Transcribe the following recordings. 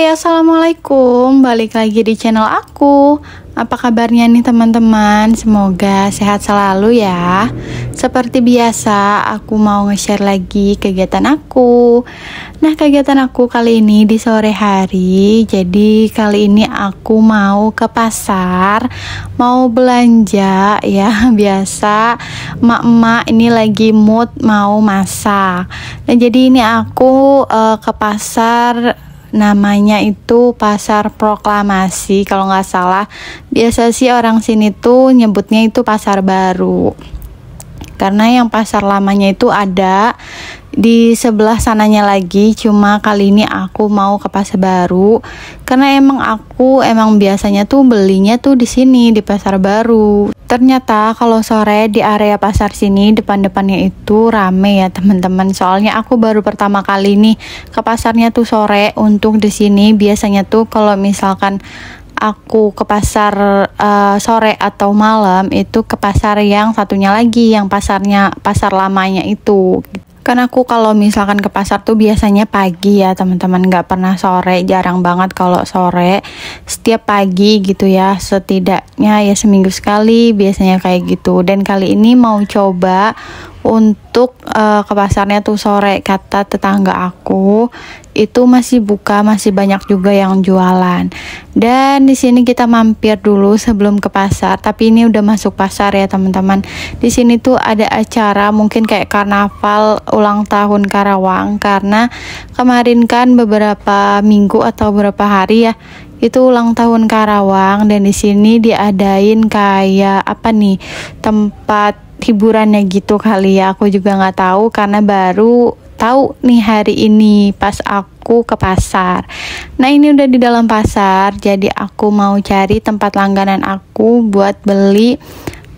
Hai, assalamualaikum. Balik lagi di channel aku. Apa kabarnya nih teman-teman? Semoga sehat selalu ya. Seperti biasa, aku mau nge-share lagi kegiatan aku. Nah, kegiatan aku kali ini di sore hari. Jadi kali ini aku mau ke pasar, mau belanja ya. Biasa emak-emak ini lagi mood mau masak. Nah, jadi ini aku ke pasar, namanya itu Pasar Proklamasi kalau nggak salah. Biasa sih orang sini tuh nyebutnya itu Pasar Baru, karena yang pasar lamanya itu ada di sebelah sananya lagi. Cuma kali ini aku mau ke Pasar Baru karena aku biasanya tuh belinya tuh di sini di Pasar Baru. Ternyata kalau sore di area pasar sini depan-depannya itu rame ya teman-teman. Soalnya aku baru pertama kali nih ke pasarnya tuh sore. Untuk di sini biasanya tuh kalau misalkan aku ke pasar sore atau malam itu ke pasar yang satunya lagi, yang pasar lamanya itu. Kan aku kalau misalkan ke pasar tuh biasanya pagi ya teman-teman, nggak pernah sore, jarang banget kalau sore. Setiap pagi gitu ya, setidaknya ya seminggu sekali biasanya kayak gitu. Dan kali ini mau coba untuk ke pasarnya tuh sore. Kata tetangga aku itu masih buka, masih banyak juga yang jualan. Dan di sini kita mampir dulu sebelum ke pasar. Tapi ini udah masuk pasar ya teman-teman. Di sini tuh ada acara mungkin kayak karnaval ulang tahun Karawang, karena kemarin kan beberapa minggu atau beberapa hari ya itu ulang tahun Karawang. Dan di sini diadain kayak apa nih, tempat hiburannya gitu kali ya. Aku juga nggak tahu karena baru tahu nih hari ini pas aku ke pasar. Nah, ini udah di dalam pasar, jadi aku mau cari tempat langganan aku buat beli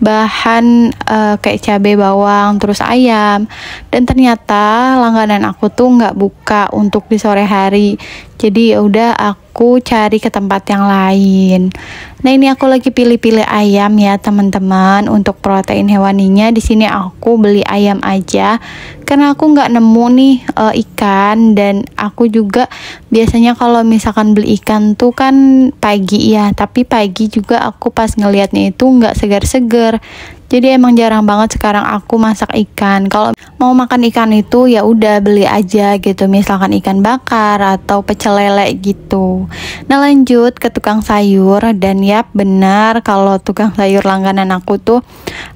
bahan kayak cabai, bawang, terus ayam. Dan ternyata langganan aku tuh nggak buka untuk di sore hari. Jadi ya udah aku cari ke tempat yang lain. Nah, ini aku lagi pilih-pilih ayam ya teman-teman. Untuk protein hewaninya di sini aku beli ayam aja karena aku nggak nemu nih ikan. Dan aku juga biasanya kalau misalkan beli ikan tuh kan pagi ya, tapi pagi juga aku pas ngelihatnya itu nggak segar-segar. Jadi emang jarang banget sekarang aku masak ikan. Kalau mau makan ikan itu ya udah beli aja gitu, misalkan ikan bakar atau pecel lele gitu. Nah, lanjut ke tukang sayur. Dan yap, benar kalau tukang sayur langganan aku tuh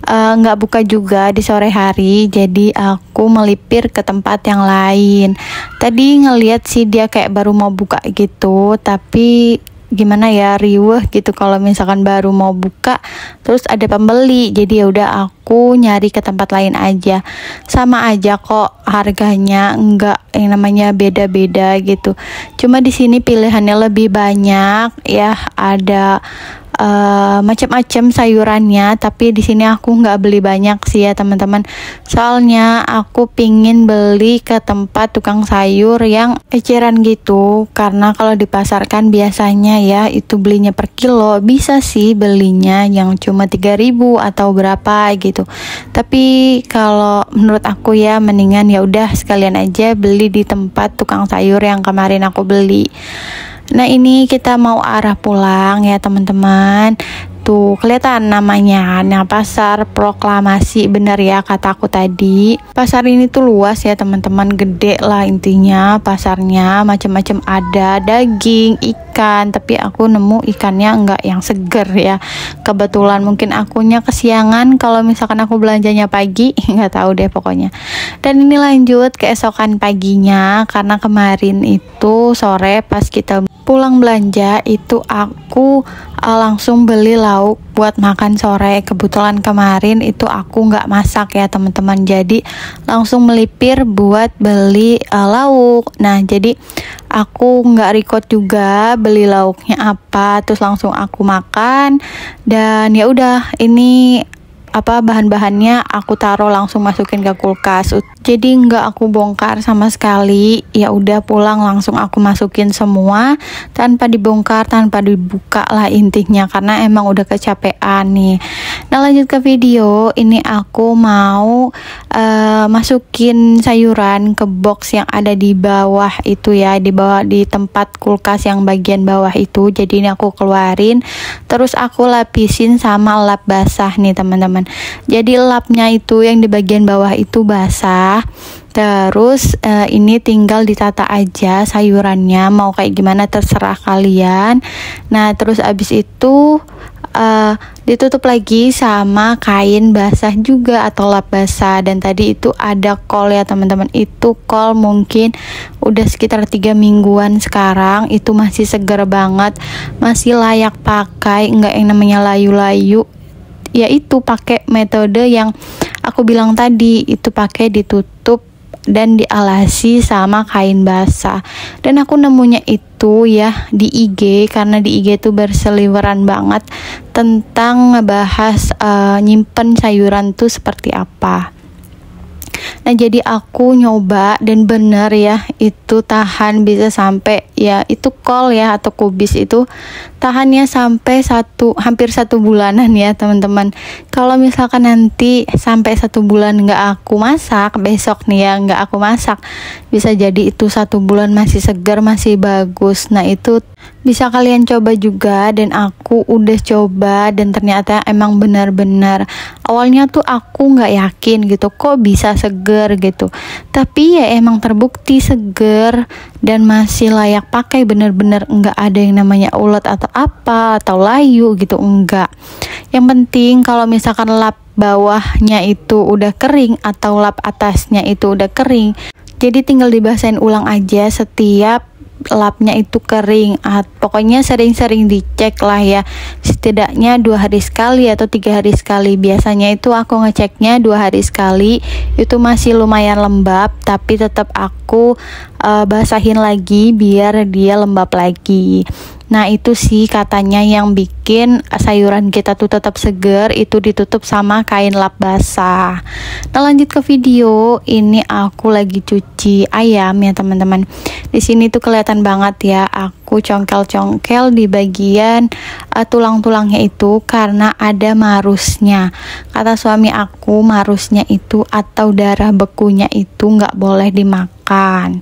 nggak buka juga di sore hari. Jadi aku melipir ke tempat yang lain. Tadi ngeliat sih dia kayak baru mau buka gitu, tapi gimana ya, riweh gitu kalau misalkan baru mau buka terus ada pembeli. Jadi ya udah aku nyari ke tempat lain aja. Sama aja kok harganya, enggak yang namanya beda-beda gitu. Cuma di sini pilihannya lebih banyak ya, ada macam-macam sayurannya. Tapi di sini aku nggak beli banyak sih ya teman-teman, soalnya aku pingin beli ke tempat tukang sayur yang eceran gitu. Karena kalau di pasar kan biasanya ya itu belinya per kilo, bisa sih belinya yang cuma 3.000 atau berapa gitu. Tapi kalau menurut aku ya mendingan ya udah sekalian aja beli di tempat tukang sayur yang kemarin aku beli. Nah, ini kita mau arah pulang ya teman-teman. Tuh kelihatan namanya, nah Pasar Proklamasi, bener ya kataku tadi. Pasar ini tuh luas ya teman-teman, gede lah intinya pasarnya, macam-macam ada daging, ikan. Tapi aku nemu ikannya enggak yang seger ya. Kebetulan mungkin akunya kesiangan kalau misalkan aku belanjanya pagi, nggak tahu deh pokoknya. Dan ini lanjut keesokan paginya, karena kemarin itu sore pas kita pulang belanja itu aku langsung beli lauk buat makan sore. Kebetulan kemarin itu aku nggak masak ya teman-teman, jadi langsung melipir buat beli lauk. Nah, jadi aku nggak record juga beli lauknya apa, terus langsung aku makan. Dan ya udah, ini bahan-bahannya aku taruh langsung masukin ke kulkas. Jadi nggak aku bongkar sama sekali. Ya udah pulang langsung aku masukin semua tanpa dibongkar, tanpa dibuka lah intinya, karena emang udah kecapean nih. Nah, lanjut ke video. Ini aku mau masukin sayuran ke box yang ada di bawah itu ya, di bawah di tempat kulkas yang bagian bawah itu. Jadi ini aku keluarin, terus aku lapisin sama lap basah nih teman-teman. Jadi lapnya itu yang di bagian bawah itu basah. Terus ini tinggal ditata aja sayurannya, mau kayak gimana terserah kalian. Nah, terus abis itu ditutup lagi sama kain basah juga atau lap basah. Dan tadi itu ada kol ya teman-teman, itu kol mungkin udah sekitar 3 mingguan sekarang, itu masih segar banget, masih layak pakai, nggak yang namanya layu-layu. Yaitu pakai metode yang aku bilang tadi, itu pakai ditutup dan dialasi sama kain basah. Dan aku nemunya itu ya di IG, karena di IG itu berseliweran banget tentang ngebahas nyimpen sayuran tuh seperti apa. Nah, jadi aku nyoba dan bener ya, itu tahan bisa sampai, ya itu kol ya atau kubis itu tahannya sampai hampir 1 bulanan ya teman-teman. Kalau misalkan nanti sampai 1 bulan nggak aku masak, besok nih ya nggak aku masak, bisa jadi itu 1 bulan masih segar, masih bagus. Nah, itu bisa kalian coba juga, dan aku udah coba dan ternyata emang benar-benar awalnya tuh aku nggak yakin gitu kok bisa seger gitu, tapi ya emang terbukti seger dan masih layak pakai, bener-bener nggak ada yang namanya ulet atau apa atau layu gitu, enggak. Yang penting kalau misalkan lap bawahnya itu udah kering atau lap atasnya itu udah kering, jadi tinggal dibasahin ulang aja setiap lapnya itu kering. Pokoknya sering-sering dicek lah ya, setidaknya 2 hari sekali atau 3 hari sekali. Biasanya itu aku ngeceknya 2 hari sekali, itu masih lumayan lembab, tapi tetap aku basahin lagi biar dia lembab lagi. Nah, itu sih katanya yang bikin sayuran kita tuh tetap segar, itu ditutup sama kain lap basah. Nah, lanjut ke video. Ini aku lagi cuci ayam ya teman-teman. Di sini tuh kelihatan banget ya aku congkel-congkel di bagian tulang-tulangnya itu karena ada marusnya. Kata suami aku, marusnya itu atau darah bekunya itu nggak boleh dimakan.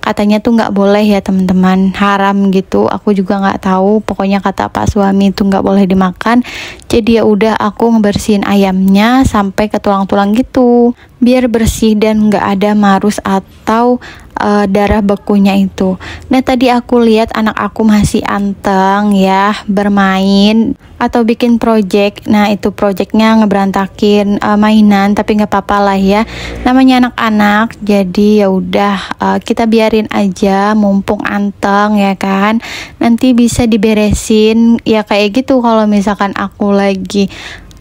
Katanya tuh nggak boleh ya teman-teman, haram gitu. Aku juga nggak tahu, pokoknya kata pak suami itu nggak boleh dimakan. Jadi ya udah aku ngebersihin ayamnya sampai ke tulang-tulang gitu, biar bersih dan nggak ada marus atau darah bekunya itu. Nah, tadi aku lihat anak aku masih anteng ya bermain atau bikin project. Nah, itu projectnya ngeberantakin mainan, tapi nggak apa-apa lah ya, namanya anak-anak. Jadi ya udah kita biarin aja, mumpung anteng ya kan, nanti bisa diberesin ya kayak gitu. Kalau misalkan aku lagi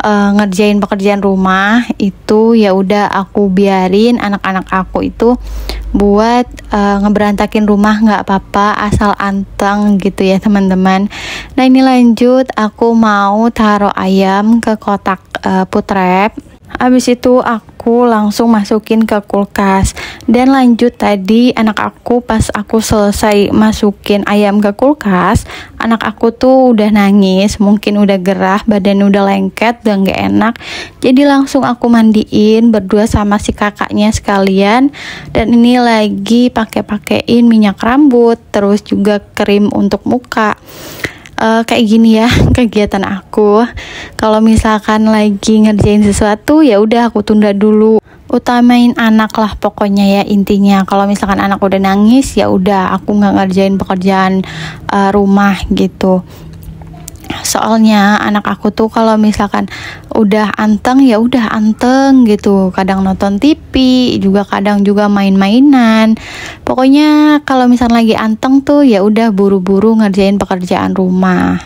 ngerjain pekerjaan rumah itu, ya udah aku biarin anak-anak aku itu buat ngeberantakin rumah, nggak apa-apa asal anteng gitu ya teman-teman. Nah, ini lanjut, aku mau taruh ayam ke kotak food wrap. Habis itu aku langsung masukin ke kulkas. Dan lanjut tadi anak aku pas aku selesai masukin ayam ke kulkas, anak aku tuh udah nangis, mungkin udah gerah, badan udah lengket, udah nggak enak. Jadi langsung aku mandiin berdua sama si kakaknya sekalian. Dan ini lagi pakein minyak rambut, terus juga krim untuk muka. Kayak gini ya kegiatan aku. Kalau misalkan lagi ngerjain sesuatu, ya udah aku tunda dulu. Utamain anak lah pokoknya ya intinya. Kalau misalkan anak udah nangis, ya udah aku nggak ngerjain pekerjaan rumah gitu. Soalnya anak aku tuh kalau misalkan udah anteng, ya udah anteng gitu. Kadang nonton TV, juga kadang juga main-mainan. Pokoknya kalau misalkan lagi anteng tuh ya udah buru-buru ngerjain pekerjaan rumah.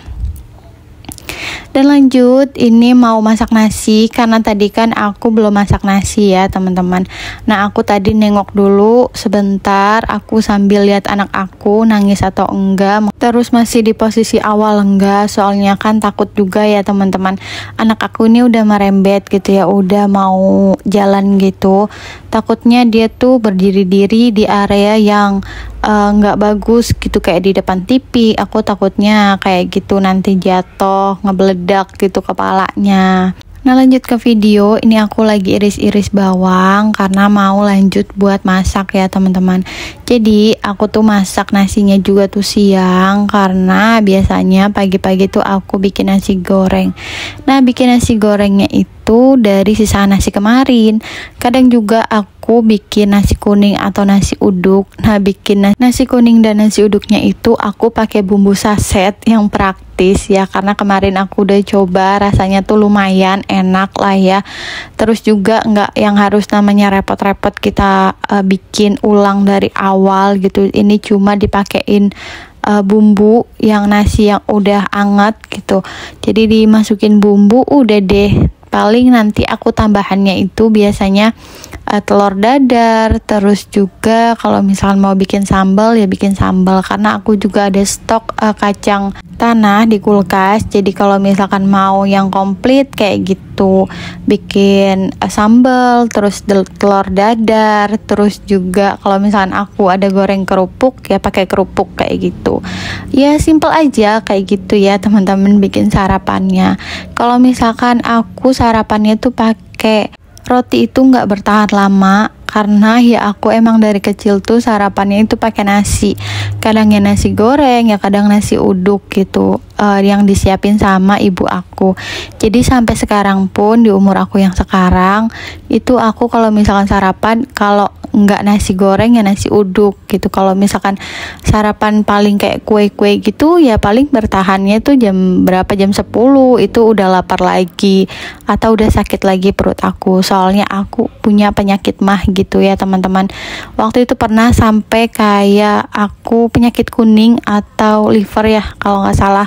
Dan lanjut, ini mau masak nasi karena tadi kan aku belum masak nasi ya teman-teman. Nah aku tadi nengok dulu sebentar, aku sambil lihat anak aku nangis atau enggak. Terus masih di posisi awal enggak, soalnya kan takut juga ya teman-teman. Anak aku ini udah merembet gitu ya, udah mau jalan gitu. Takutnya dia tuh berdiri-diri di area yang nggak bagus gitu, kayak di depan TV. Aku takutnya kayak gitu nanti jatuh, ngebeledak gitu kepalanya. Nah lanjut ke video, ini aku lagi iris-iris bawang karena mau lanjut buat masak ya teman-teman. Jadi aku tuh masak nasinya juga tuh siang karena biasanya pagi-pagi tuh aku bikin nasi goreng. Nah bikin nasi gorengnya itu dari sisa nasi kemarin. Kadang juga aku bikin nasi kuning atau nasi uduk. Nah bikin nasi kuning dan nasi uduknya itu aku pakai bumbu saset yang praktis ya, karena kemarin aku udah coba, rasanya tuh lumayan enak lah ya. Terus juga nggak yang harus namanya repot-repot kita bikin ulang dari awal gitu. Ini cuma dipakein bumbu yang nasi yang udah anget gitu. Jadi dimasukin bumbu udah deh. Paling nanti aku tambahannya itu biasanya telur dadar, terus juga kalau misalkan mau bikin sambal ya bikin sambal, karena aku juga ada stok kacang tanah di kulkas. Jadi kalau misalkan mau yang komplit kayak gitu, bikin sambal, terus telur dadar, terus juga kalau misalkan aku ada goreng kerupuk ya pakai kerupuk kayak gitu. Ya simple aja kayak gitu ya teman-teman bikin sarapannya. Kalau misalkan aku sarapannya tuh pakai roti itu nggak bertahan lama, karena ya aku emang dari kecil tuh sarapannya itu pakai nasi. Kadang ya nasi goreng, ya kadang nasi uduk gitu, yang disiapin sama ibu aku. Jadi sampai sekarang pun di umur aku yang sekarang itu aku kalau misalkan sarapan, kalau nggak nasi goreng ya nasi uduk gitu. Kalau misalkan sarapan paling kayak kue-kue gitu ya paling bertahannya tuh jam berapa, jam 10 itu udah lapar lagi atau udah sakit lagi perut aku. Soalnya aku punya penyakit mah gitu ya teman-teman. Waktu itu pernah sampai kayak aku penyakit kuning atau liver ya kalau nggak salah.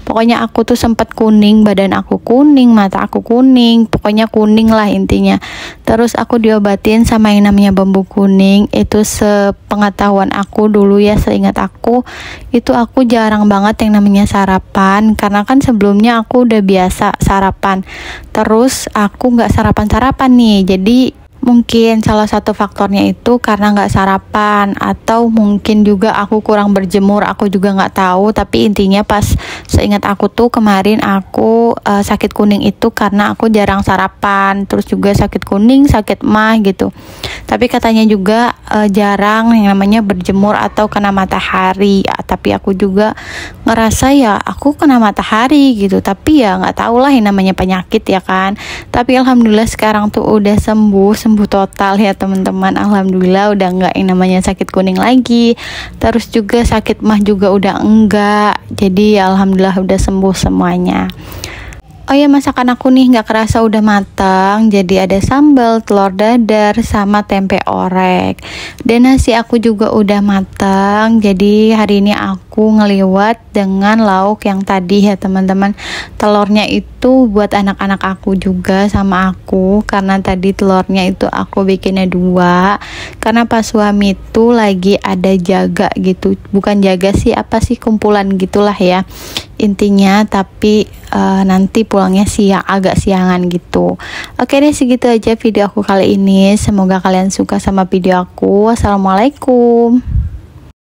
Pokoknya aku tuh sempat kuning, badan aku kuning, mata aku kuning, pokoknya kuning lah intinya. Terus aku diobatin sama yang namanya bambu kuning. Itu sepengetahuan aku dulu ya, seingat aku itu aku jarang banget yang namanya sarapan, karena kan sebelumnya aku udah biasa sarapan. Terus aku nggak sarapan nih, jadi mungkin salah satu faktornya itu karena nggak sarapan, atau mungkin juga aku kurang berjemur, aku juga nggak tahu. Tapi intinya pas seingat aku tuh kemarin aku sakit kuning itu karena aku jarang sarapan, terus juga sakit kuning, sakit mah gitu. Tapi katanya juga jarang yang namanya berjemur atau kena matahari ya. Tapi aku juga ngerasa ya aku kena matahari gitu, tapi ya nggak tahu lah yang namanya penyakit ya kan. Tapi alhamdulillah sekarang tuh udah sembuh total ya teman-teman. Alhamdulillah udah nggak yang namanya sakit kuning lagi, terus juga sakit mah juga udah enggak. Jadi ya alhamdulillah udah sembuh semuanya. Oh ya, masakan aku nih nggak kerasa udah matang. Jadi ada sambal, telur dadar, sama tempe orek. Dan nasi aku juga udah matang. Jadi hari ini aku ngeliwat dengan lauk yang tadi ya teman-teman. Telurnya itu buat anak-anak aku juga sama aku, karena tadi telurnya itu aku bikinnya 2. Karena pas suami itu lagi ada jaga gitu. Bukan jaga sih, apa sih, kumpulan gitulah ya intinya. Tapi nanti pulangnya siang, agak siangan gitu. Oke deh, segitu aja video aku kali ini. Semoga kalian suka sama video aku. Wassalamualaikum.